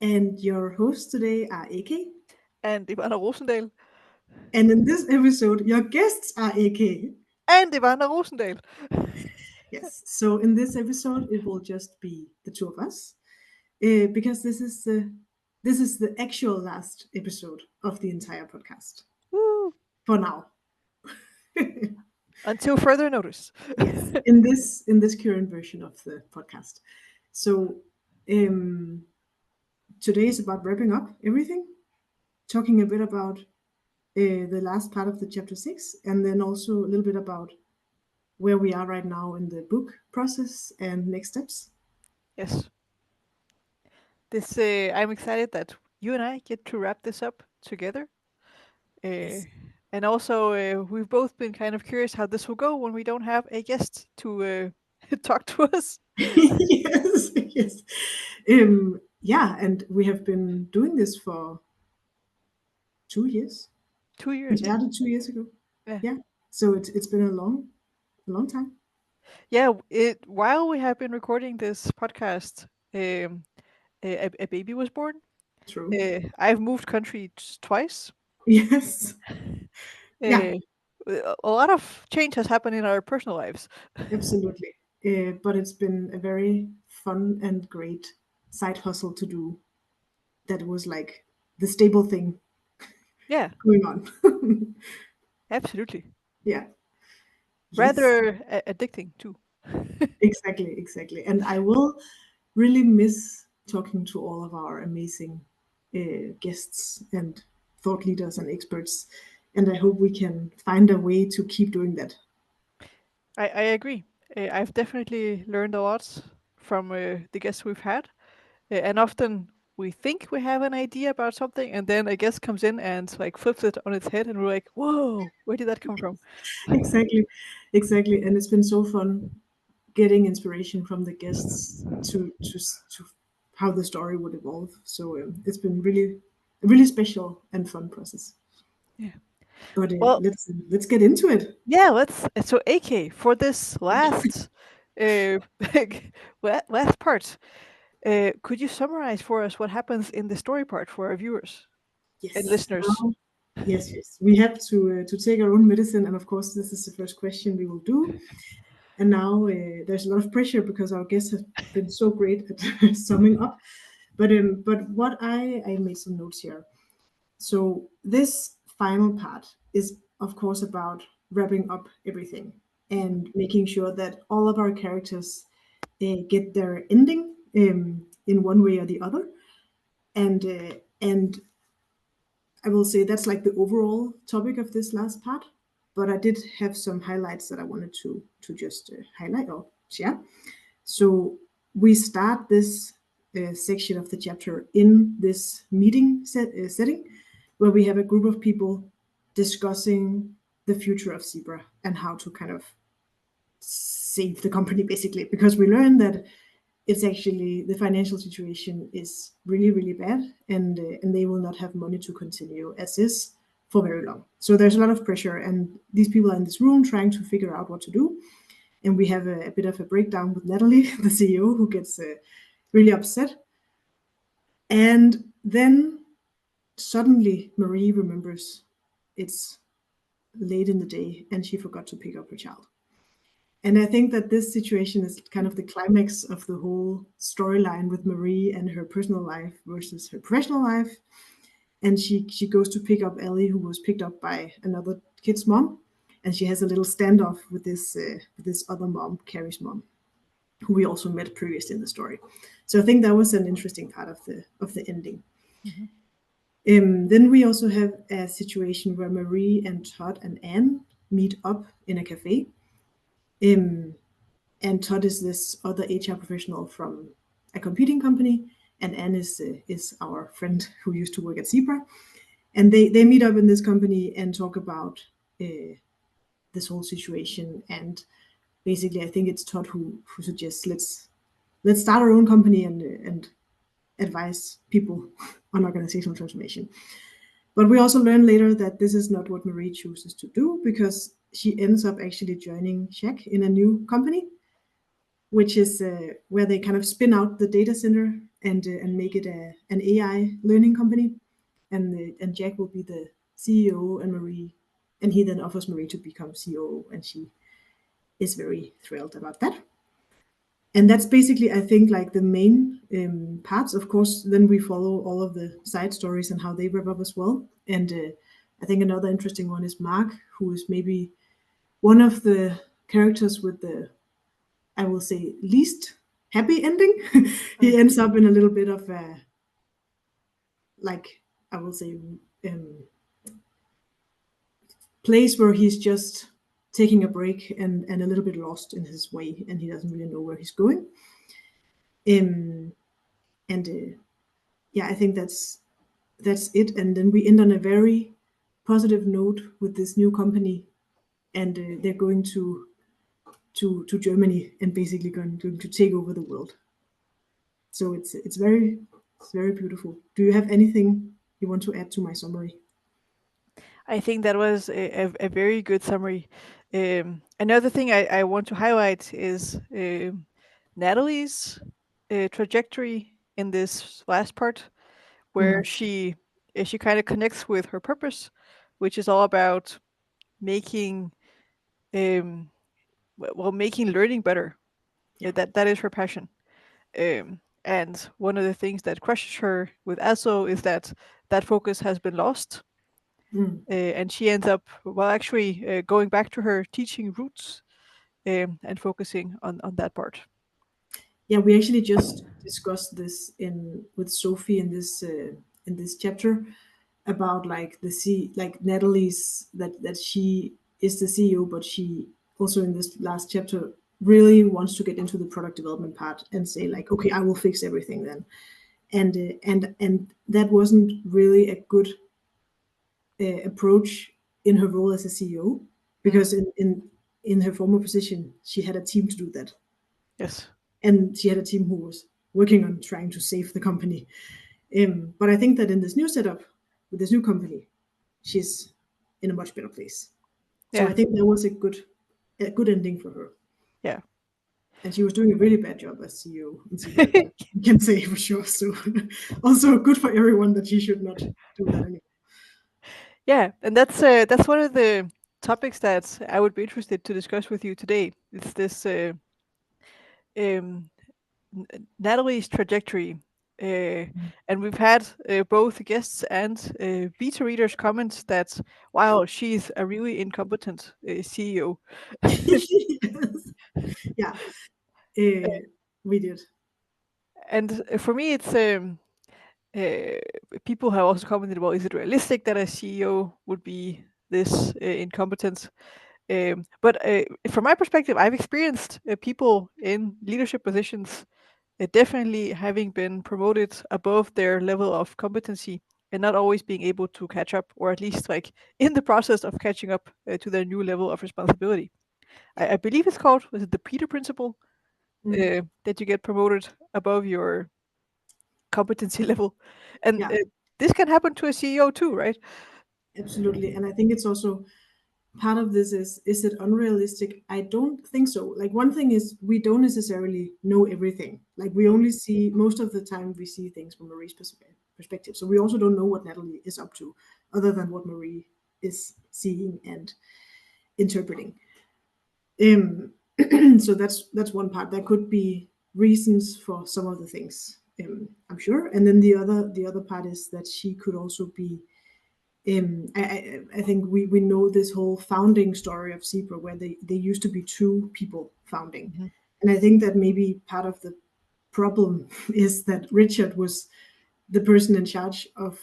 And your hosts today are AK. And Ivanna Rosendal. And in this episode, your guests are AK. And Ivanna Rosendal. Yes, so in this episode, it will just be the two of us, because this is the actual last episode of the entire podcast Woo. for now. Until further notice. Yes, in this current version of the podcast. So um, today is about wrapping up everything, talking a bit about the last part of the chapter 6, and then also a little bit about where we are right now in the book process and next steps. Yes. I'm excited that you and I get to wrap this up together. Uh, Yes. and also, we've both been kind of curious how this will go when we don't have a guest to talk to us. Yes, yes. Yeah, and we have been doing this for 2 years. Two We years, yeah. started 2 years ago. Yeah. Yeah, so it's been a long time. Yeah, while we have been recording this podcast, um, a baby was born. True. I've moved countries twice. Yes. Yeah, Uh, a lot of change has happened in our personal lives. absolutely. But it's been a very fun and great side hustle to do. That was like the stable thing Yeah, going on. absolutely. Yeah. Yes. Rather addicting too. Exactly, exactly. And I will really miss talking to all of our amazing guests and thought leaders and experts. And I hope we can find a way to keep doing that. I agree. I've definitely learned a lot from the guests we've had, and often we think we have an idea about something, and then a guest comes in and like flips it on its head, and we're like, "Whoa, where did that come from?" Exactly, exactly. And it's been so fun getting inspiration from the guests to how the story would evolve. So it's been really a really special and fun process. Yeah. But Well, let's get into it. yeah. Let's. So, AK, for this last, uh, last part, could you summarize for us what happens in the story part for our viewers and Yes. listeners? Now, yes, yes. We have to take our own medicine, and of course, this is the first question we will do. And now there's a lot of pressure because our guests have been so great at summing up. But what I made some notes here. So this final part is, of course, about wrapping up everything Mhm. and making sure that all of our characters get their ending in one way or the other. And I will say that's like the overall topic of this last part. But I did have some highlights that I wanted to just highlight or share. So we start this section of the chapter in this meeting setting, where we have a group of people discussing the future of Zebra and how to kind of save the company, basically, because we learned that it's actually the financial situation is really really bad, and they will not have money to continue as is for very long. So there's a lot of pressure, and these people are in this room trying to figure out what to do. And we have a bit of a breakdown with Natalie, the CEO, who gets really upset. And then suddenly Marie remembers it's late in the day and she forgot to pick up her child. And I think that this situation is kind of the climax of the whole storyline with Marie and her personal life versus her professional life. And she goes to pick up Ellie, who was picked up by another kid's mom, and she has a little standoff with this other mom, Carrie's mom, who we also met previously in the story. So I think that was an interesting part of the ending. Mhm. Then we also have a situation where Marie and Todd and Anne meet up in a cafe. Um, and Todd is this other HR professional from a competing company, and Anne is our friend who used to work at Zebra. And they meet up in this company and talk about this whole situation. And basically, I think it's Todd who suggests let's start our own company and advise people on organizational transformation. But we also learn later that this is not what Marie chooses to do, because she ends up actually joining Shaq in a new company. which is where they kind of spin out the data center and make it an AI learning company. And Jack will be the CEO, and he then offers Marie to become COO, and she is very thrilled about that. And that's basically, I think, like the main parts. Of course, then we follow all of the side stories and how they wrap up as well. And I think another interesting one is Mark, who is maybe one of the characters with the, I will say, least happy ending. He ends up in a little bit of a, like, I will say, place where he's just taking a break and a little bit lost in his way, and he doesn't really know where he's going. And yeah, I think that's it. And then we end on a very positive note with this new company, and they're going to Germany and basically going to take over the world. So it's very beautiful. Do you have anything you want to add to my summary? I think that was a very good summary. Another thing I want to highlight is Natalie's trajectory in this last part, where she kind of connects with her purpose, which is all about making um, making learning better. Yeah. That is her passion. And one of the things that crushes her with ASO is that that focus has been lost. And she ends up, well, actually going back to her teaching roots and focusing on that part. Yeah, we actually just discussed this with Sophie in this chapter about like like Natalie's that she is the CEO, but she also in this last chapter really wants to get into the product development part and say like, okay, I will fix everything then, and that wasn't really a good approach in her role as a CEO, because in her former position she had a team to do that. Yes. And she had a team who was working on trying to save the company. But I think that in this new setup with this new company, she's in a much better place. So Yeah. I think that was a good ending for her. Yeah. And she was doing a really bad job as CEO in Secret, that you can say for sure. So also good for everyone that she should not do that anymore. Yeah, and that's one of the topics that I would be interested to discuss with you today. It's this um, Natalie's trajectory. And we've had both guests and beta readers comment that, wow, she's a really incompetent CEO. Yes. Yeah, we did. And for me, it's uh, people have also commented, well, is it realistic that a CEO would be this incompetent? But from my perspective, I've experienced people in leadership positions definitely having been promoted above their level of competency and not always being able to catch up, or at least like in the process of catching up to their new level of responsibility. I believe it's called, was it the Peter principle, that you get promoted above your competency level. And Yeah, this can happen to a CEO too, right? absolutely. And I think it's also part of this is it unrealistic? I don't think so. Like one thing is we don't necessarily know everything. Like we only see, most of the time we see things from Marie's perspective. So we also don't know what Natalie is up to other than what Marie is seeing and interpreting. Um, so that's one part. There could be reasons for some of the things, I'm sure. And then the other part is that she could also be, I think we know this whole founding story of Zebra, where they used to be two people founding. Mhm. And I think that maybe part of the problem is that Richard was the person in charge of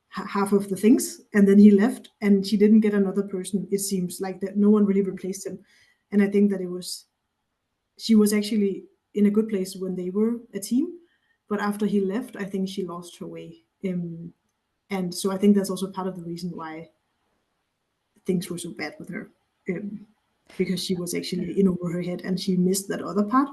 half of the things, and then he left, and she didn't get another person. It seems like that no one really replaced him. And I think that she was actually in a good place when they were a team, but after he left, I think she lost her way. And so I think that's also part of the reason why things were so bad with her, because she was actually in over her head and she missed that other part.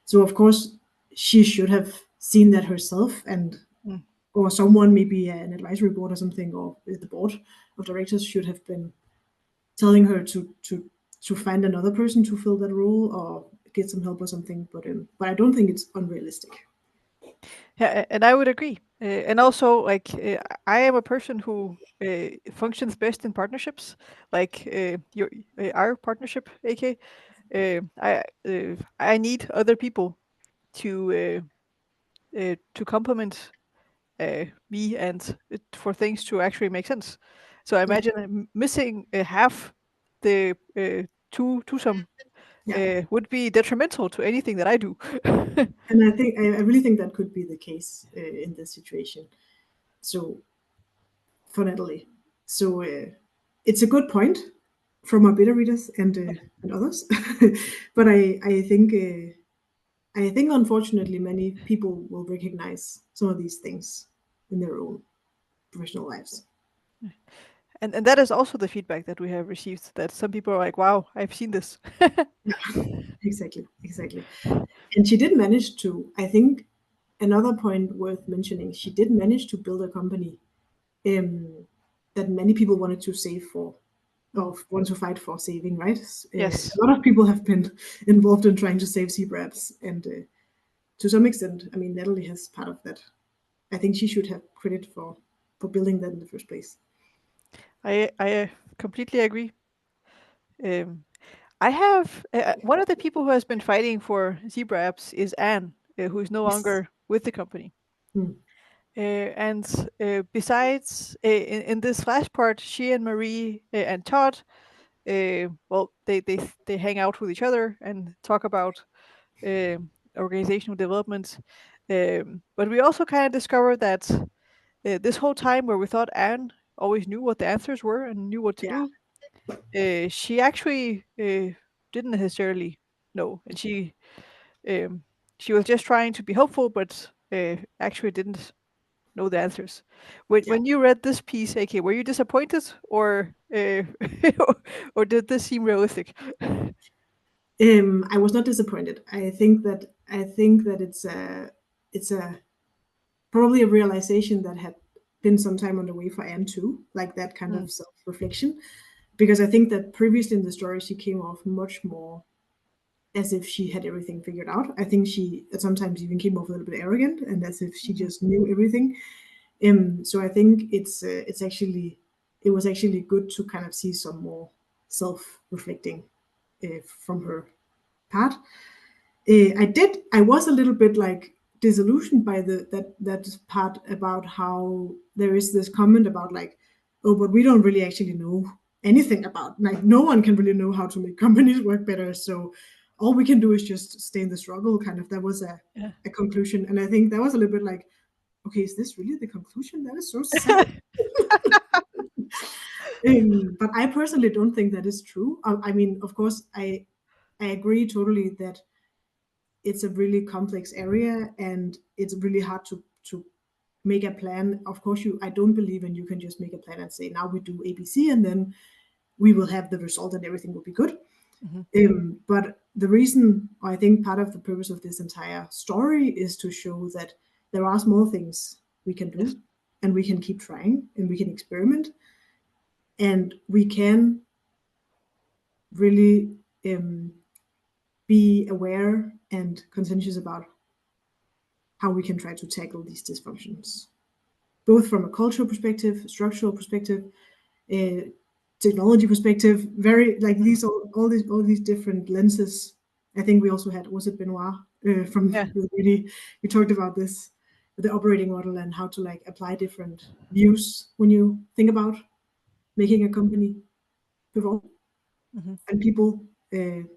So of course she should have seen that herself, and Mm. or someone, maybe an advisory board or something, or the board of directors should have been telling her to find another person to fill that role, or get some help or something. But I don't think it's unrealistic. Yeah, and I would agree. And also, like, I am a person who functions best in partnerships, like our partnership, AK. I need other people to complement me and for things to actually make sense. So I Yeah, imagine missing half the twosome yeah. would be detrimental to anything that I do. And I really think that could be the case in this situation. So for Natalie, so it's a good point from our beta readers and others. But I think unfortunately many people will recognize some of these things in their own professional lives. And that is also the feedback that we have received, that some people are like, wow, I've seen this. Yeah, exactly, exactly. And she did manage to, I think, another point worth mentioning, she did manage to build a company um, that many people wanted to save for, Mm. or want to fight for saving, right? A Yes. lot of people have been involved in trying to save zebra apps, and to some extent, I mean, Natalie has part of that. I think she should have credit for building that in the first place. I completely agree. Um, I have one of the people who has been fighting for zebra apps is Anne, who is no Yes. longer with the company. Hmm. And besides, in this last part, she and Marie and Todd, well, they hang out with each other and talk about organizational development. But we also kind of discovered that this whole time where we thought Anne always knew what the answers were and knew what to Yeah. do, she actually didn't necessarily know, and um, she was just trying to be helpful, but actually didn't know the answers. Yeah. When you read this piece, AK, were you disappointed, or or did this seem realistic? I was not disappointed. I think that it's a probably a realization that had been some time on the way for Anne too, like that kind Mm, of self reflection. Because I think that previously in the story she came off much more as if she had everything figured out. I think she sometimes even came off a little bit arrogant and as if she mhm, just knew everything. So I think it's actually it was actually good to kind of see some more self reflecting from her part. I was a little bit like disillusioned by that part about how there is this comment about like, oh, but we don't really actually know anything about, like, no one can really know how to make companies work better. So all we can do is just stay in the struggle. Kind of that was yeah. a conclusion, and I think that was a little bit like, okay, is this really the conclusion? That is so sad. But I personally don't think that is true. I mean, of course, I agree totally that it's a really complex area and it's really hard to make a plan. Of course, you I don't believe in you can just make a plan and say now we do ABC and then we will have the result and everything will be good. Mhm. But the reason I think part of the purpose of this entire story is to show that there are small things we can Yes. do and we can keep trying and we can experiment and we can really be aware and conscientious about how we can try to tackle these dysfunctions, both from a cultural perspective, structural perspective, uh, technology perspective. Very like Mm. these all these different lenses. I think we also had, was it Benoit from Yeah. the lady, we talked about this, the operating model and how to like apply different views when you think about making a company perform Mhm. and people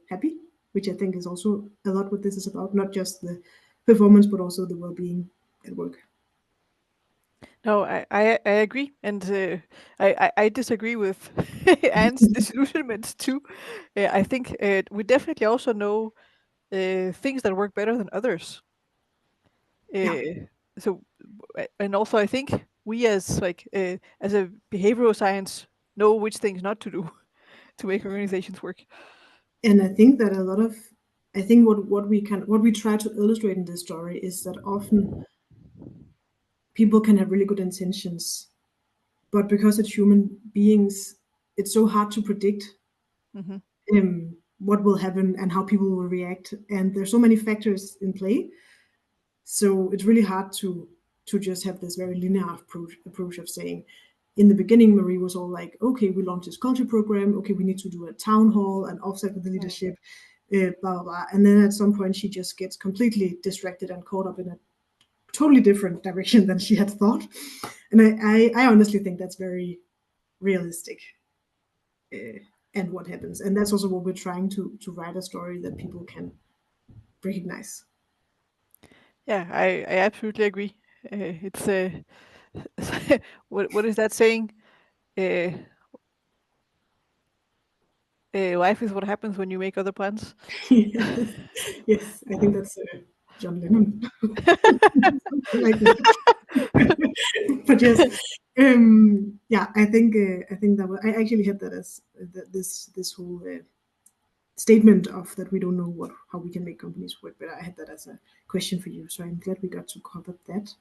happy, which I think is also a lot what this is about, not just the performance but also the well-being at work. No, I agree, and I disagree with Anne's disillusionment too. I think we definitely also know things that work better than others. Yeah. So, and also I think we as a behavioral science know which things not to do to make organizations work. And I think that a lot of, I think what we try to illustrate in this story is that often people can have really good intentions, but because it's human beings, it's so hard to predict Hmm. um, what will happen and how people will react. And there's so many factors in play. So it's really hard to just have this very linear approach of saying, in the beginning, Marie was all like, okay, we launched this culture program. Okay, we need to do a town hall and offset with the Mm. leadership, blah, blah, blah. And then at some point, she just gets completely distracted and caught up in a totally different direction than she had thought. And I honestly think that's very realistic. And what happens. And that's also what we're trying to write a story that people can recognize. Yeah, I absolutely agree. It's what is that saying? Uh, Life is what happens when you make other plans. Yes, yes, I think that's John Lennon, something like that. But yes, yeah, I think that I actually had that as this whole statement of that we don't know what how we can make companies work. But I had that as a question for you, so I'm glad we got to cover that.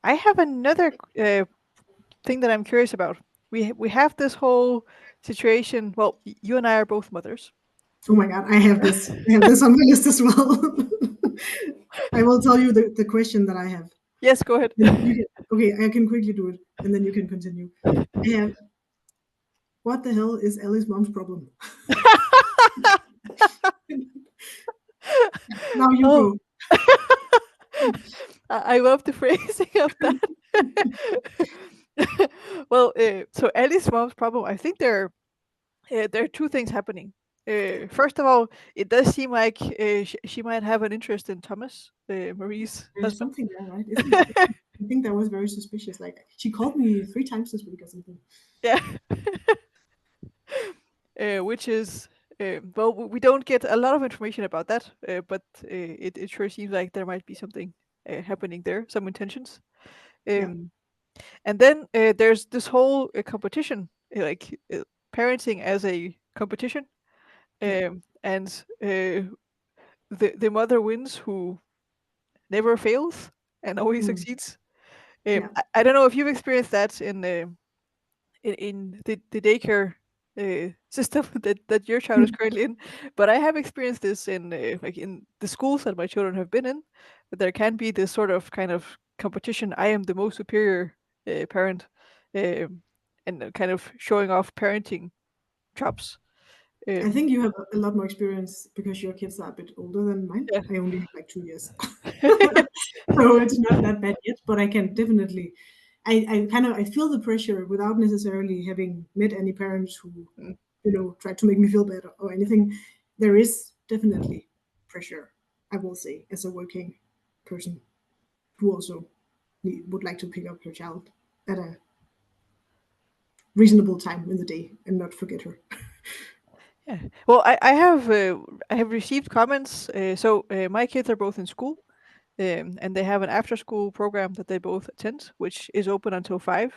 I have another thing that I'm curious about. We have this whole situation. Well, you and I are both mothers. Oh my God, I have this. I have this on my list as well. I will tell you the question that I have. Yes, go ahead. Then you can, okay, I can quickly do it, and then you can continue. I have, what the hell is Ellie's mom's problem? Now you Oh, go. I love the phrasing of that. Well, so Ellie's mom's problem. I think there are two things happening. First of all, it does seem like she might have an interest in Thomas, Marie's There's husband. something there, right? Isn't that? I think that was very suspicious. Like she called me 3 times this week or something. Yeah. Which is well, we don't get a lot of information about that, but it sure seems like there might be something happening there, some intentions. Yeah. Um, and then there's this whole competition, parenting as a competition, Yeah. and the mother wins who never fails and always Mm, succeeds. yeah. I don't know if you've experienced that in the daycare system that your child is currently in, but I have experienced this in like in the schools that my children have been in. That there can be this sort of kind of competition. I am the most superior parent, and kind of showing off parenting chops. I Um, think you have a lot more experience because your kids are a bit older than mine. yeah. I only have like 2 years. So it's not that bad yet, but I can definitely I kind of I feel the pressure without necessarily having met any parents who, Mm. try to make me feel better or anything. There is definitely pressure, I will say, as a working person who also would like to pick up her child at a reasonable time in the day and not forget her. Yeah. Well, I have received comments. My kids are both in school, and they have an after school program that they both attend, which is open until 5.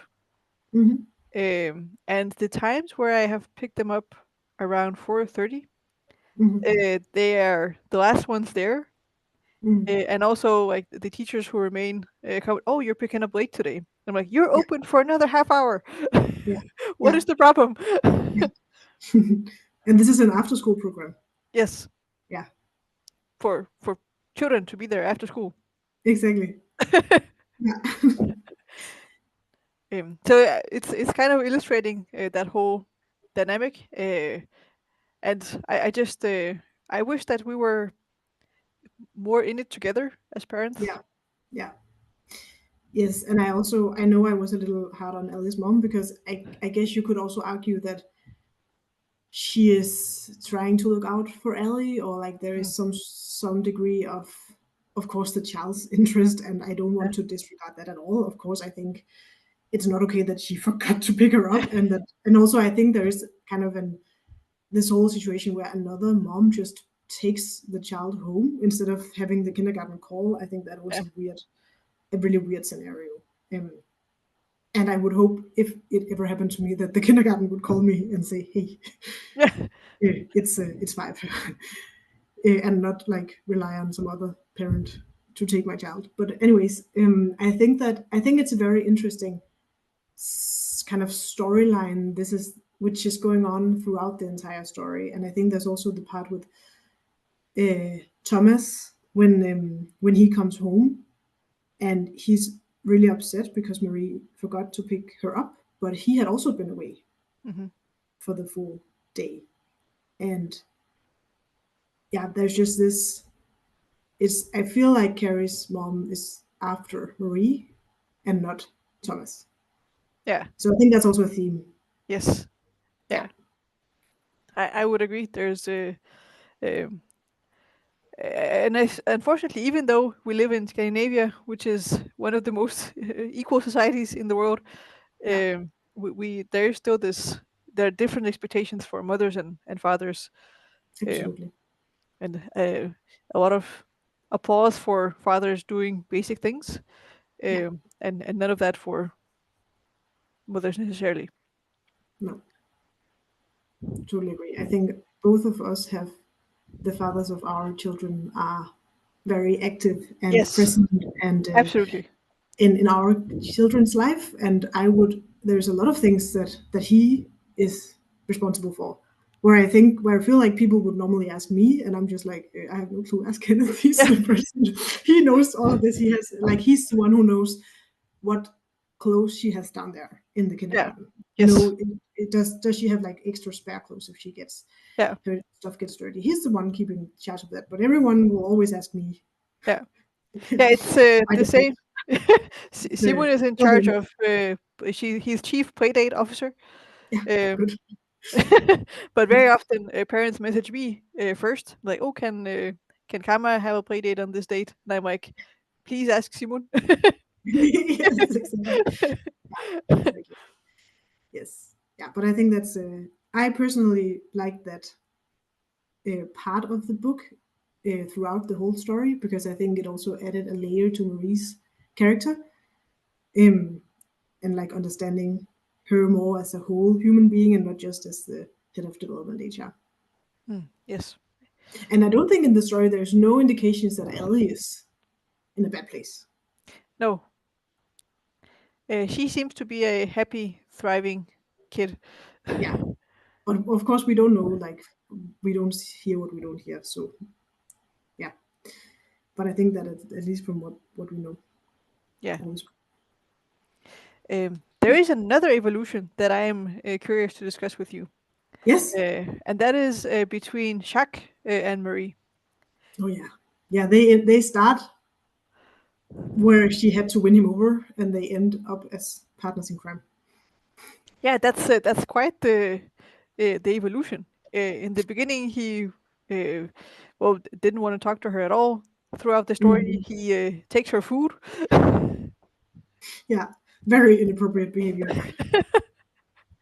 Hmm. And the times where I have picked them up around 4:30, Hmm. they are the last ones there. Hmm. And also, like the teachers who remain, come, oh, you're picking up late today. I'm like, you're Yeah, open for another half hour. yeah, What yeah, is the problem? yeah. And this is an after school program. Yes, Yeah, for children to be there after school. exactly. Yeah. So it's kind of illustrating that whole dynamic, and I just I wish that we were more in it together as parents. Yeah, yeah. Yes, and I know I was a little hard on Ellie's mom because I guess you could also argue that she is trying to look out for Ellie, or like there Mm, is some degree of course, the child's interest, and I don't yeah, want to disregard that at all. Of course, I think it's not okay that she forgot to pick her up, and that, and also I think there is kind of this whole situation where another mom just takes the child home instead of having the kindergarten call. I think that was yeah, a really weird scenario. Um, and I would hope if it ever happened to me that the kindergarten would call me and say, "Hey, yeah, it's 5," and not like rely on some other parent to take my child. But anyways, I think it's a very interesting kind of storyline. This is which is going on throughout the entire story. And I think there's also the part with Thomas when he comes home and he's really upset because Marie forgot to pick her up, but he had also been away Mm-hmm. for the full day. And yeah, there's just this. It's I feel like Carrie's mom is after Marie and not Thomas. Yeah. So I think that's also a theme. Yes. Yeah, Yeah. I would agree. There's a um, and unfortunately, even though we live in Scandinavia, which is one of the most equal societies in the world, yeah, we there's still this. There are different expectations for mothers and fathers, um, absolutely. and a lot of applause for fathers doing basic things, Yeah, and none of that for mothers necessarily. no, totally agree. I think both of us have the fathers of our children are very active and Yes, present and absolutely. in our children's life. And I would there's a lot of things that he is responsible for. Where I feel like people would normally ask me, and I'm just like I have no clue. Ask Kenneth. He's Yeah, the person. He knows all of this. He has like he's the one who knows what clothes she has down there in the yeah, kindergarten. yes, It does she have like extra spare clothes if she gets yeah, her stuff gets dirty? He's the one keeping charge of that. But everyone will always ask me. yeah, yeah. It's I the get that. same. The, Simon is in tell charge him. of. He's chief Playdate officer. Yeah, Um, good. but very often parents message me first, like, "Oh, can Kama have a play date on this date?" And I'm like, "Please ask Simon." Yes, exactly. Exactly. Yes. Yeah, but I think that's I personally like that part of the book throughout the whole story because I think it also added a layer to Marie's character, um, and like understanding her more as a whole human being and not just as the head of development HR. Yes. And I don't think in the story there's no indications that Ellie is in a bad place. No. She seems to be a happy, thriving kid. Yeah, but of course we don't know. Like we don't hear what we don't hear. So yeah, but I think that at least from what we know, Yeah. always. There is another evolution that I am curious to discuss with you, Yes. and that is between Jacques and Marie. Oh yeah. Yeah. They start where she had to win him over, and they end up as partners in crime. Yeah, that's quite the evolution. In the beginning, he didn't want to talk to her at all. Throughout the story, Mhm. he takes her food. Yeah. Very inappropriate behavior.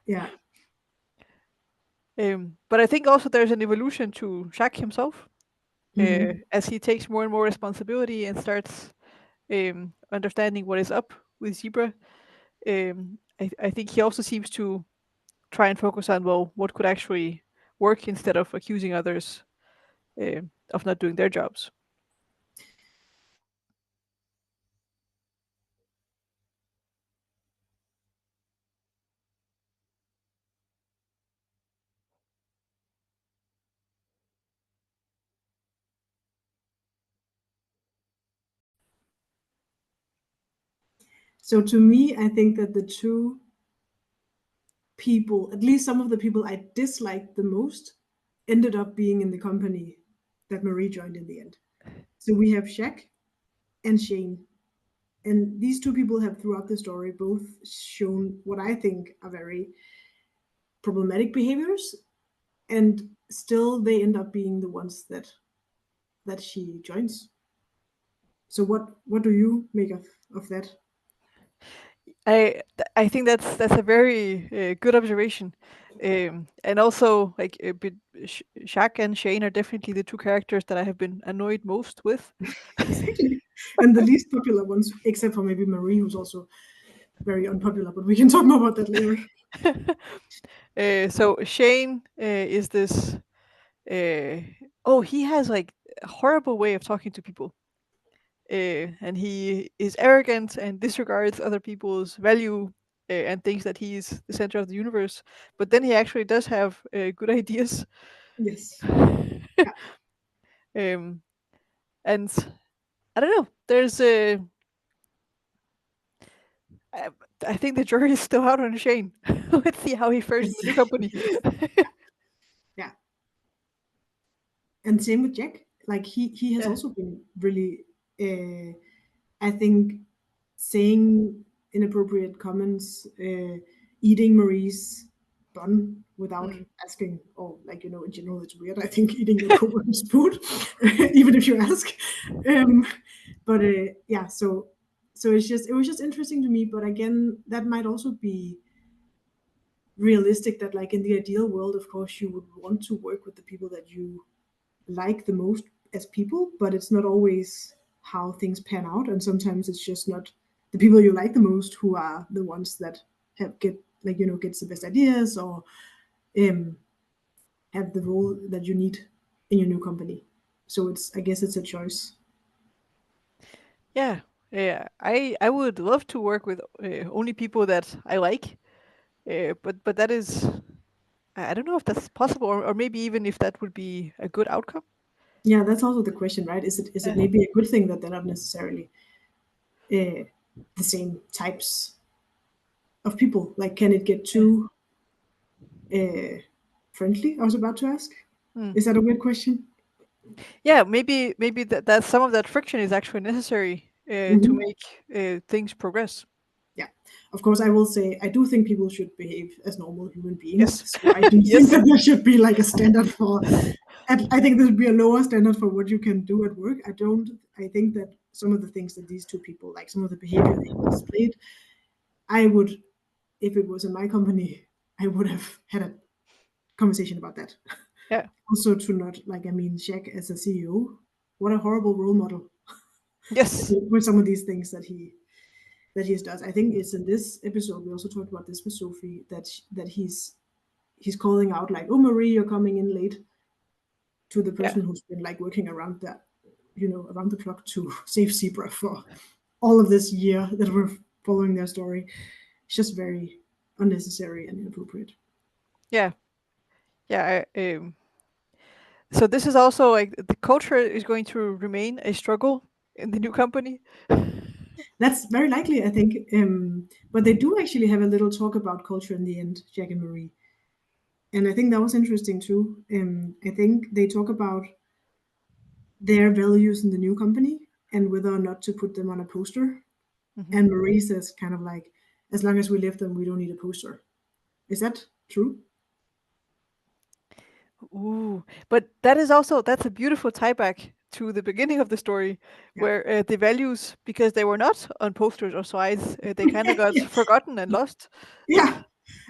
Yeah. But I think also there's an evolution to Jacques himself, Hmm. as he takes more and more responsibility and starts understanding what is up with Zebra. I think he also seems to try and focus on, well, what could actually work instead of accusing others of not doing their jobs. So to me, I think that the two people, at least some of the people I disliked the most, ended up being in the company that Marie joined in the end. So we have Shaq and Shane. And these two people have throughout the story both shown what I think are very problematic behaviors, and still they end up being the ones that she joins. So what do you make of that? I think that's a very good observation, and also like Shaq and Shane are definitely the two characters that I have been annoyed most with. Exactly. And the least popular ones, except for maybe Marie, who's also very unpopular, but we can talk more about that later. So Shane is this. Uh, oh, he has like a horrible way of talking to people, and he is arrogant and disregards other people's value. and thinks that he's the center of the universe. But then he actually does have good ideas. Yes. Yeah. um, and I don't know. There's a I, I think the jury is still out on Shane. Let's see how he fares in Yes. the new company. Yes. Yeah. And same with Jack. Like he has Yeah. also been really, I think, saying inappropriate comments, eating Marie's bun without Mm. asking, or like in general, it's weird. I think eating your coworker's food, even if you ask. Um, but yeah, so it was just interesting to me. But again, that might also be realistic. That like in the ideal world, of course, you would want to work with the people that you like the most as people, but it's not always how things pan out. And sometimes it's just not the people you like the most who are the ones that gets the best ideas, or um, have the role that you need in your new company. So I guess it's a choice. Yeah. Yeah. I would love to work with only people that I like. But that is I don't know if that's possible, or maybe even if that would be a good outcome. Yeah, that's also the question, right? Is it Yeah. maybe a good thing that they're not necessarily uh, the same types of people? Like, can it get Yeah. too uh, friendly? I was about to ask. Mm. Is that a weird question? Yeah, maybe that some of that friction is actually necessary to Mhm. make things progress. Yeah, of course, I will say I do think people should behave as normal human beings. Yes. So I do think Yes. that there should be like a standard for, and I think there should be a lower standard for what you can do at work. I don't. I think that some of the things that these two people, like some of the behavior they displayed, I would, if it was in my company, I would have had a conversation about that. Yeah. Also, to not like, I mean, Jack as a CEO, what a horrible role model Yes. with some of these things that he does. I think it's in this episode we also talked about this with Sophie, that he's calling out like, "Oh, Marie, you're coming in late," to the Yeah. person who's been like working around around the clock to save Zebra for all of this year that we're following their story. It's just very unnecessary and inappropriate. Yeah. Yeah. So this is also like the culture is going to remain a struggle in the new company. That's very likely, I think. But they do actually have a little talk about culture in the end, Jack and Marie, and I think that was interesting too. I think they talk about their values in the new company and whether or not to put them on a poster. Hmm. And Marie says kind of like, as long as we live them, we don't need a poster. Is that true? Ooh, but that's a beautiful tie back to the beginning of the story, Yeah. where the values, because they were not on posters or slides, they kind of got Yeah. forgotten and lost. Yeah.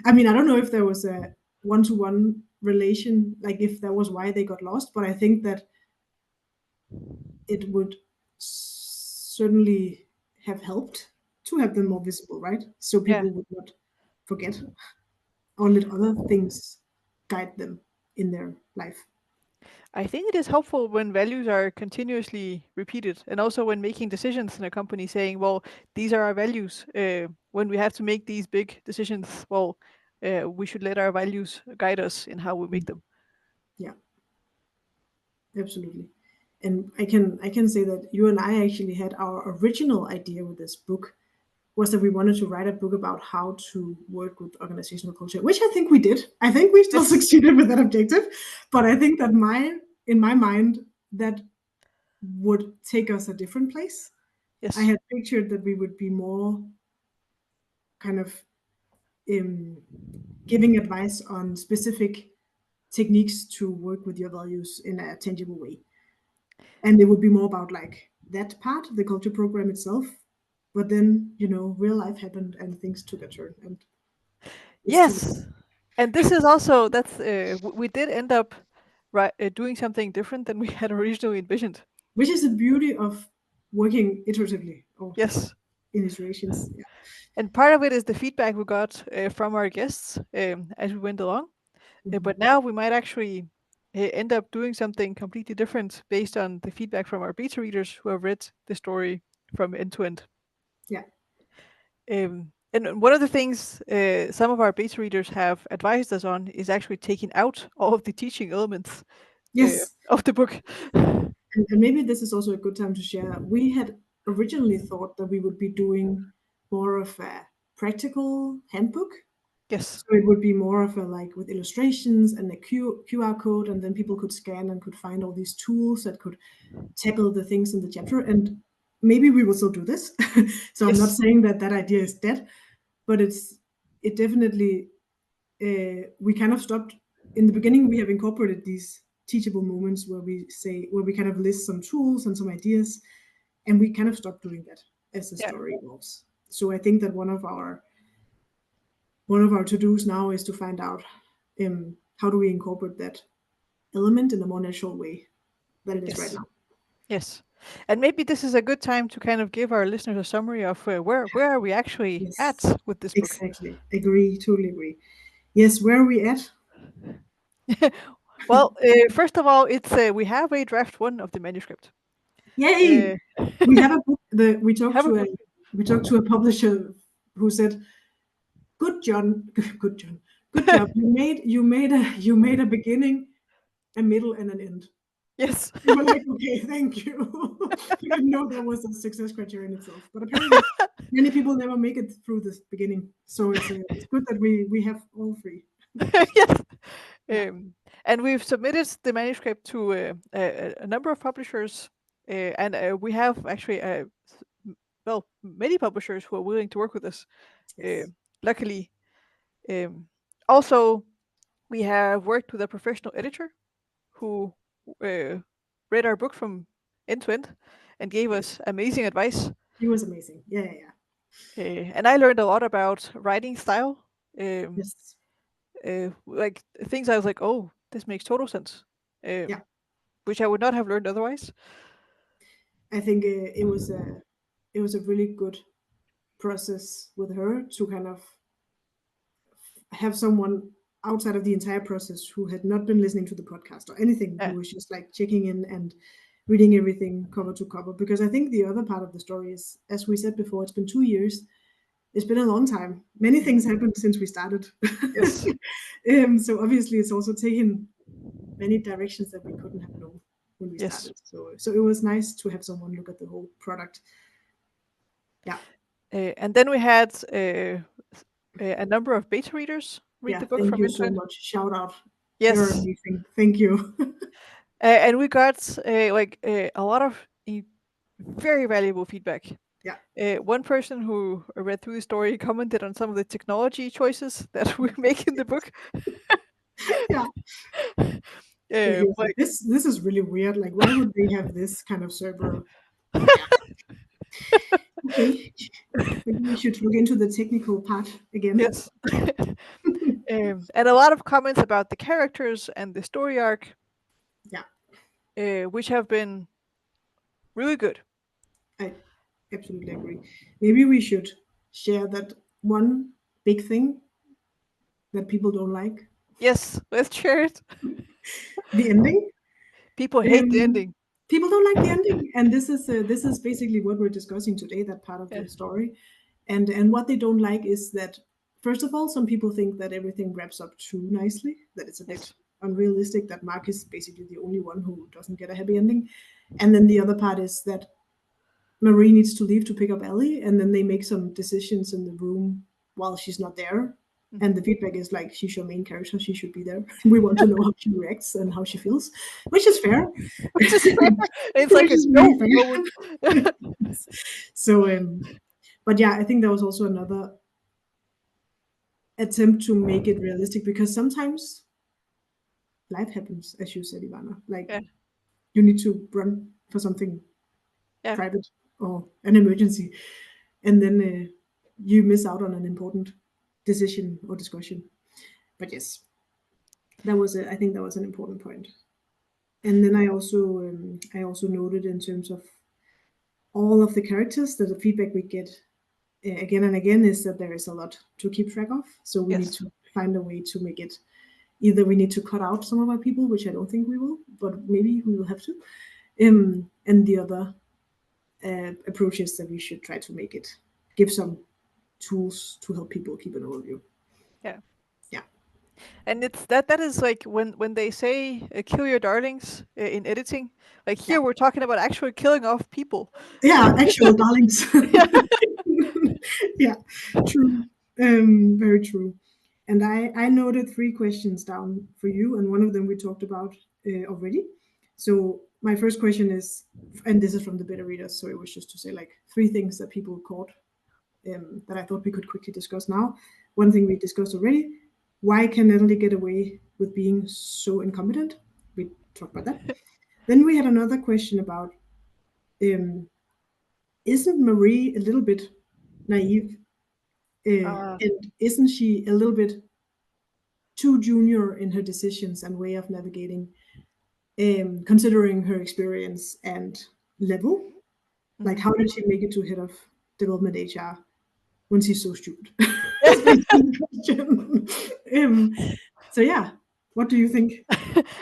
I mean, I don't know if there was a one-to-one relation, like if that was why they got lost, but I think that it would certainly have helped to have them Mm. more visible, right? So Yeah, people would not forget or let other things guide them in their life. I think it is helpful when values are continuously repeated, and also when making decisions in a company, saying, "Well, these are our values. When we have to make these big decisions, well, we should let our values guide us in how we make them." Yeah, absolutely. And I can say that you and I actually had our original idea with this book was that we wanted to write a book about how to work with organizational culture, which I think we did. I think we still Yes. succeeded with that objective, but I think that in my mind that would take us a different place. I Yes. had pictured that we would be more kind of um, giving advice on specific techniques to work with your values in a tangible way. And it would be more about like that part, the culture program itself. But then, real life happened and things took a turn and it's too Yes. And this is also that's we did end up doing something different than we had originally envisioned. which is the beauty of working iteratively or Yes. in iterations. Yeah. And part of it is the feedback we got from our guests as we went along. Mhm. But now we might actually end up doing something completely different based on the feedback from our beta readers who have read the story from end to end. Yeah. And one of the things some of our beta readers have advised us on is actually taking out all of the teaching elements Yes, of the book. and maybe this is also a good time to share. We had originally thought that we would be doing more of a practical handbook. Yes, So it would be more of a like with illustrations and a QR code, and then people could scan and could find all these tools that could tackle the things in the chapter. And maybe we will still do this. So I'm not yes, saying that that idea is dead, but it definitely we kind of stopped in the beginning. We have incorporated these teachable moments where we kind of list some tools and some ideas, and we kind of stopped doing that as the yeah, story evolves. So I think that one of our to-dos now is to find out how do we incorporate that element in a more natural way than it is right yes, now. yes. And maybe this is a good time to kind of give our listeners a summary of where are we actually at Yes, with this book. exactly. Agree, totally agree. Yes, where are we at? Well, first of all, it's we have a draft one of the manuscript. Yay! Uh, We have a book. We we talked have a to a book. we talked to a publisher who said, "Good, John. Good, John. Good job. You made a beginning, a middle, and an end." Yes. We were like, "Okay, thank you." We didn't know that was a success criterion itself, but apparently, many people never make it through this beginning. So it's good that we have all three. Yes. Yeah. And we've submitted the manuscript to a number of publishers, and we have actually, well, many publishers who are willing to work with us. Uh, Yes. luckily, um, also we have worked with a professional editor who uh, read our book from end to end and gave Yes. us amazing advice. He was amazing. Yeah. Yeah. Yeah. And I learned a lot about writing style. Um, Yes. like things I was like, oh, this makes total sense, Yeah. which I would not have learned otherwise. I think it was a really good process with her to kind of have someone outside of the entire process who had not been listening to the podcast or anything, who Yeah. was just like checking in and reading everything cover to cover. Because I think the other part of the story is, as we said before, it's been 2 years. It's been a long time. Many Mhm. things happened since we started. Yes. So obviously, it's also taken many directions that we couldn't have known when we Yes. started. So it was nice to have someone look at the whole product. Yeah, And then we had a number of beta readers read yeah. the book Thank from you end to so end. much. Shout out. You're Yes. amazing. Thank you. And we got a lot of very valuable feedback. Yeah, One person who read through the story commented on some of the technology choices that we make in the book. yeah. Yeah, he was like, Like, this is really weird. Like, why would they have this kind of server? Yeah. Okay. Maybe we should look into the technical part again. yes. And a lot of comments about the characters and the story arc, Yeah, which have been really good. I absolutely agree. Maybe we should share that one big thing that people don't like, Yes, let's share it. the ending. People hate the Um, ending. People don't like the ending, and this is basically what we're discussing today. That part of Yeah. the story, and what they don't like is that, first of all, some people think that everything wraps up too nicely, that it's a bit Yes. unrealistic, that Mark is basically the only one who doesn't get a happy ending. And then the other part is that Marie needs to leave to pick up Ellie, and then they make some decisions in the room while she's not there. And Mhm. the feedback is like, she's your main character, she should be there. We want to know how she reacts and how she feels, which is fair. Which is fair. It's like Which a is really no fair. moment. So, but yeah, I think there was also another attempt to make it realistic, because sometimes life happens, as you said, Ivana. Like, Yeah. you need to run for something Yeah. private or an emergency, and then you miss out on an important decision or discussion. But yes, I think that was an important point. And then I also noted, in terms of all of the characters, that the feedback we get again and again is that there is a lot to keep track of. So we need Yes. to find a way to make it. Either we need to cut out some of our people, which I don't think we will, but maybe we will have to. And the other approach is that we should try to make it give some tools to help people keep an overview. Yeah. Yeah, And it's that is like when they say kill your darlings in editing, like yeah, here we're talking about actually killing off people. yeah. Actual darlings. Yeah. Yeah, true. Very true. And I noted three questions down for you, and one of them we talked about already. So my first question is, and this is from the beta readers, so it was just to say like three things that people caught that I thought we could quickly discuss now. One thing we discussed already: why can Natalie get away with being so incompetent? We talked about that. Then we had another question about um, isn't Marie a little bit naive? Uh, And isn't she a little bit too junior in her decisions and way of navigating, considering her experience and level? Like, mhm. how did she make it to head of development HR when she's so stupid? That's Yeah. basically the question. So, yeah, what do you think?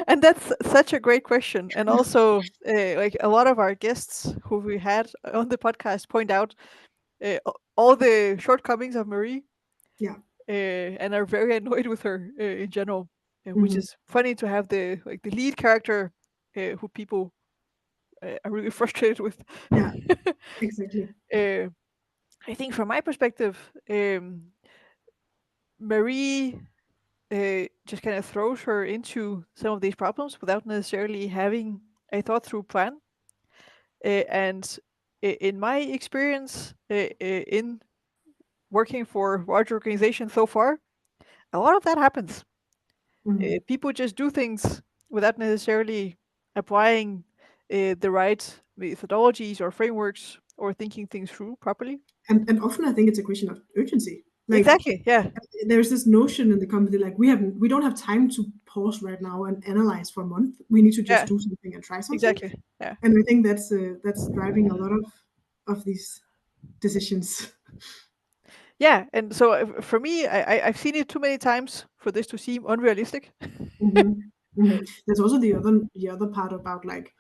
And that's such a great question. And also, like a lot of our guests who we had on the podcast point out all the shortcomings of Marie Yeah. and are very annoyed with her in general, which Hmm. is funny to have the lead character who people are really frustrated with. Yeah, exactly. uh, I think from my perspective, Marie just kind of throws her into some of these problems without necessarily having a thought through plan. And in my experience in working for large organizations so far, a lot of that happens. Hmm. People just do things without necessarily applying the right methodologies or frameworks or thinking things through properly. And often I think it's a question of urgency. Like, Exactly. Yeah. there's this notion in the company like we don't have time to pause right now and analyze for a month. We need to just Yeah. do something and try something. Exactly. Yeah. And I think that's driving a lot of these decisions. Yeah. And so for me, I've seen it too many times for this to seem unrealistic. Hmm. Hmm. There's also the other part about like,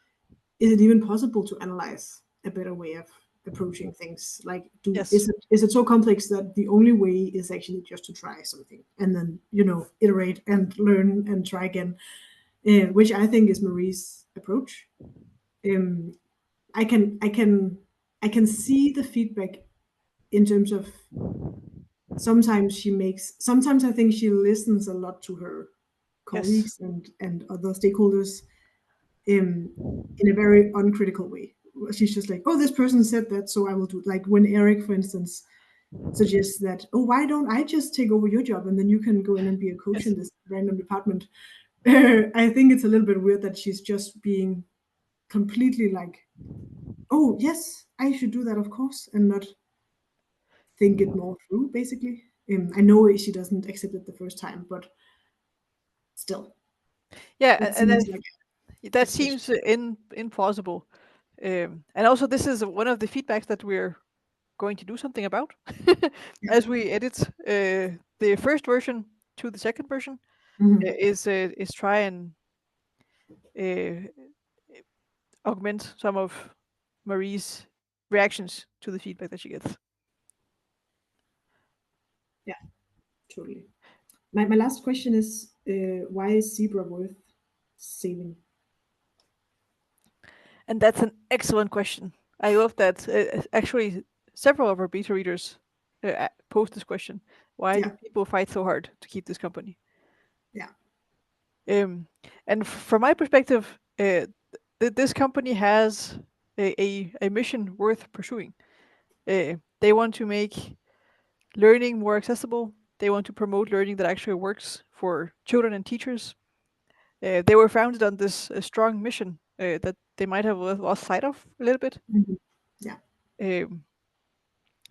is it even possible to analyze a better way of approaching things? Like, Yes. is it so complex that the only way is actually just to try something and then iterate and learn and try again, which I think is Marie's approach. Um, I can see the feedback in terms of sometimes I think she listens a lot to her Yes. colleagues and other stakeholders um, in a very uncritical way. She's just like, oh, this person said that, so I will do it. Like when Eric, for instance, suggests that, oh, why don't I just take over your job and then you can go in and be a coach Yes. in this random department? I think it's a little bit weird that she's just being completely like, oh, yes, I should do that, of course, and not think it more through, basically. I know she doesn't accept it the first time, but still, Yeah. that And seems like a that question. seems implausible. And also, this is one of the feedbacks that we're going to do something about Yeah. as we edit the first version to the second version. Mhm. Is try and uh, augment some of Marie's reactions to the feedback that she gets. Yeah, totally. My last question is, why is Zebra worth saving? And that's an excellent question. I love that. Actually, several of our beta readers posed this question: why do Yeah, people fight so hard to keep this company? yeah. Um, and from my perspective, this company has a mission worth pursuing. They want to make learning more accessible. They want to promote learning that actually works for children and teachers. They were founded on this strong mission that they might have lost sight of a little bit. Mhm. Yeah, Um,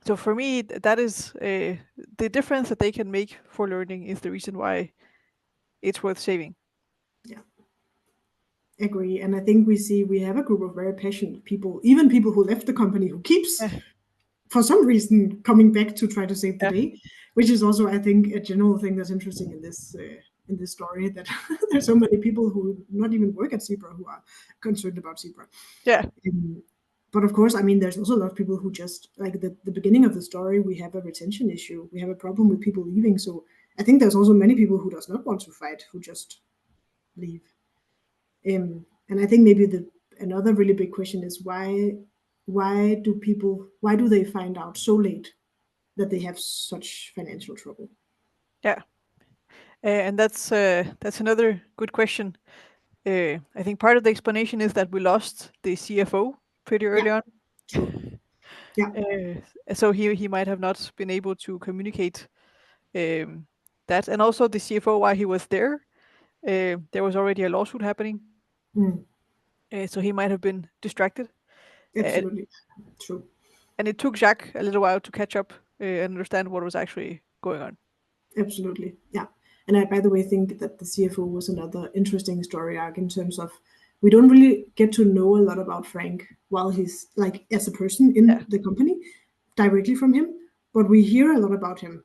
so for me, that is the difference that they can make for learning is the reason why it's worth saving. yeah. Agree. And I think we have a group of very passionate people, even people who left the company, who keeps, Yeah, for some reason, coming back to try to save the yeah, day, which is also, I think, a general thing that's interesting in this story, that there's so many people who not even work at Zebra who are concerned about Zebra. yeah. Um, But of course, I mean, there's also a lot of people who just like the beginning of the story. We have a retention issue. We have a problem with people leaving. So I think there's also many people who does not want to fight, who just leave. And I think maybe the another really big question is why do they find out so late that they have such financial trouble? Yeah, and that's another good question. I think part of the explanation is that we lost the CFO pretty Yeah, early on. true. Yeah. So he might have not been able to communicate that, and also the CFO while he was there was already a lawsuit happening, Mm, so he might have been distracted. Uh, absolutely true. and it took Jacques a little while to catch up and understand what was actually going on. Absolutely. Yeah. And I, by the way, think that the CFO was another interesting story arc in terms of we don't really get to know a lot about Frank while he's like as a person Yeah, in the company directly from him, but we hear a lot about him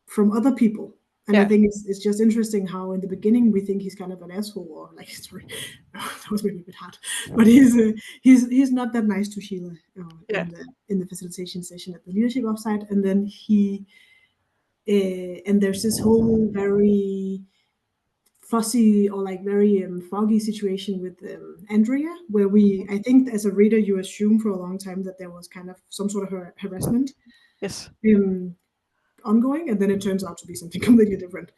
from other people. And I yeah, think it's just interesting how in the beginning we think he's kind of an asshole or like sorry, that was maybe a bit hard, but he's not that nice to Sheila yeah, in the facilitation session at the leadership offsite, and then he and there's this whole very fussy or like very foggy situation with Andrea, where we, I think, as a reader, you assume for a long time that there was kind of some sort of harassment yes, um, ongoing, and then it turns out to be something completely different.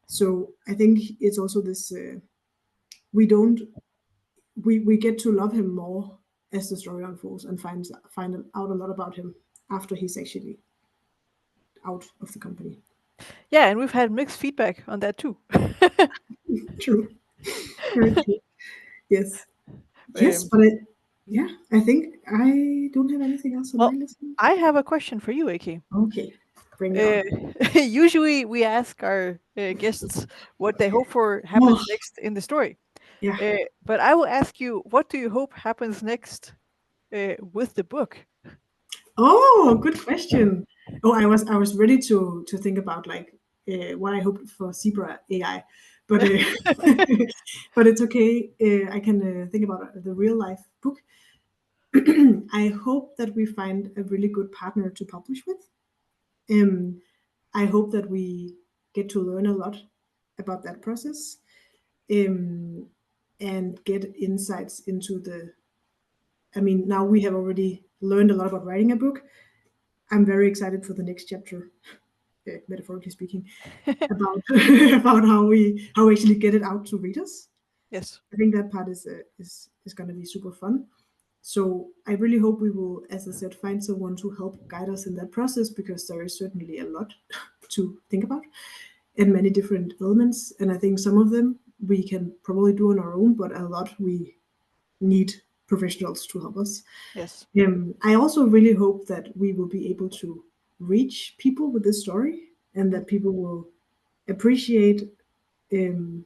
So I think it's also this we don't we get to love him more as the story unfolds and find out a lot about him after he's actually out of the company. yeah. And we've had mixed feedback on that too. True, very true. Yes. Yes, um, but yeah, I think I don't have anything else on my well, list. I have a question for you, AK. Okay, bring it Uh, on. usually, we ask our guests what they hope for Oh, happens next in the story. yeah. But I will ask you, what do you hope happens next with the book? Oh, good question. Oh, I was ready to think about like what I hoped for Zebra AI, but but it's okay. I can think about the real life book. I hope that we find a really good partner to publish with. Um, I hope that we get to learn a lot about that process. um, and get insights into the. I mean, now we have already learned a lot about writing a book. I'm very excited for the next chapter, metaphorically speaking, about about how we actually get it out to readers. Yes. I think that part is going to be super fun. So I really hope we will, as I said, find someone to help guide us in that process because there is certainly a lot to think about and many different elements. And I think some of them we can probably do on our own, but a lot we need professionals to help us. Yes. I also really hope that we will be able to reach people with this story and Mm. that people will appreciate um,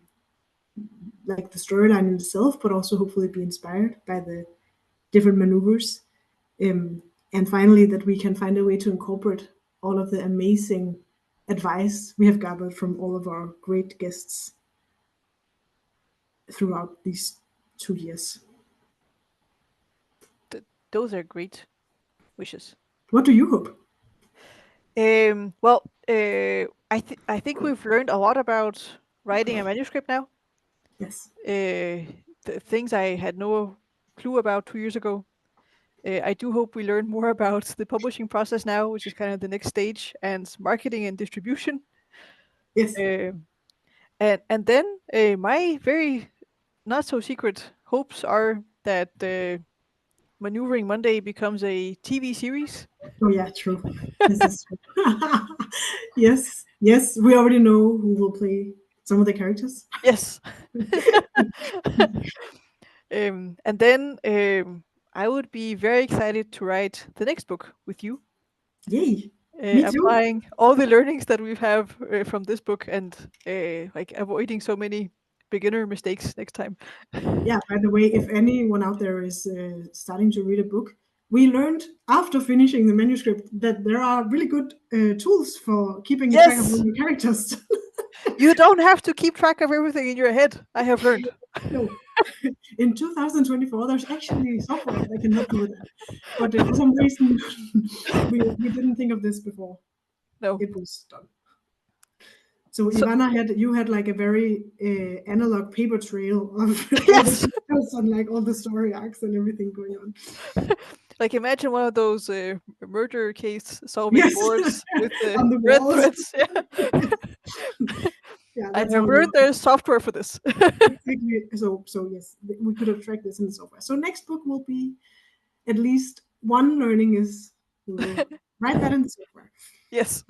like the storyline in itself, but also hopefully be inspired by the different maneuvers. Um, and finally, that we can find a way to incorporate all of the amazing advice we have gathered from all of our great guests throughout these 2 years. Those are great wishes. What do you hope? Well, I think we've learned a lot about writing a manuscript now. Yes. Things I had no clue about 2 years ago. I do hope we learn more about the publishing process now, which is kind of the next stage, and marketing and distribution. Yes. Uh, and then my very not so secret hopes are that Maneuvering Monday becomes a TV series. Oh yeah, true. This is true. Yes. Yes. We already know who will play some of the characters. Yes. And then I would be very excited to write the next book with you, Yay. Me too. applying all the learnings that we have from this book and like avoiding so many beginner mistakes next time. Yeah, by the way, if anyone out there is starting to read a book, we learned after finishing the manuscript that there are really good tools for keeping track of all Yes, the characters. you don't have to keep track of everything in your head. I have learned. No. in 2024, there's actually software that can help you with that. But for some reason, we didn't think of this before No. it was done. So So Ivanna you had like a very analog paper trail of all the yes, details and like all the story arcs and everything going on. like imagine one of those murder case solving Yes, boards with on the red walls. threads. Yeah. Yeah, I that's have how learned there's software for this. exactly. So yes, we could have tracked this in the software. So next book will be at least one learning is we will write that in the software. Yes.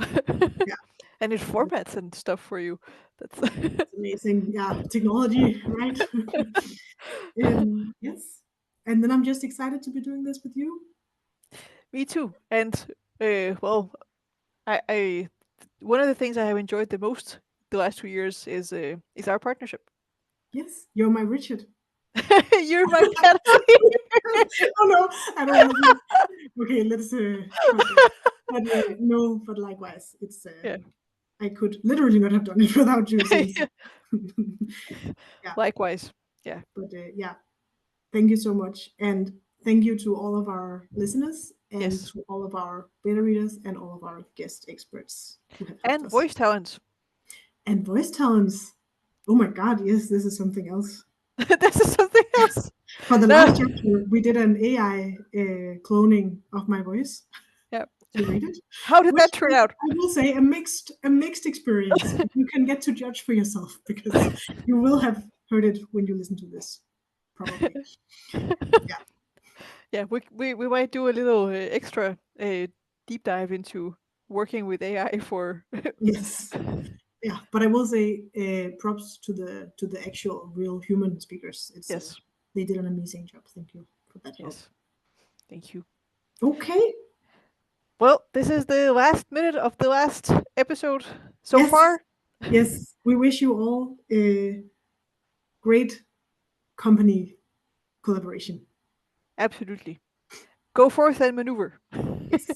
Yeah, And it formats and stuff for you. That's that's amazing. Yeah, technology, right? Yes. And then I'm just excited to be doing this with you. me too. And well, I one of the things I have enjoyed the most the last 2 years is our partnership. Yes, you're my Richard. You're my Natalie. Oh no, I don't want to do. Okay, let's cut that. But no, but likewise, it's Yeah. I could literally not have done it without you since. Yeah, Likewise. Yeah. but yeah, thank you so much, and thank you to all of our listeners and Yes. to all of our beta readers and all of our guest experts who have helped And us. voice talents. And voice talents. Oh my God, yes, this is something else. This is something else. For the No. last chapter, we did an AI cloning of my voice Yeah. to read it, How did which that turn out? I will say a mixed experience. But you can get to judge for yourself because you will have heard it when you listen to this, probably. Yeah. Yeah, we might do a little extra deep dive into working with AI for Yes. Yeah, but I will say props to the actual real human speakers. It's yes, they did an amazing job. Thank you for that help. yes. Thank you. Okay. Well, this is the last minute of the last episode so Yes. far. Yes. We wish you all a great company collaboration. Absolutely. Go forth and maneuver. Yes.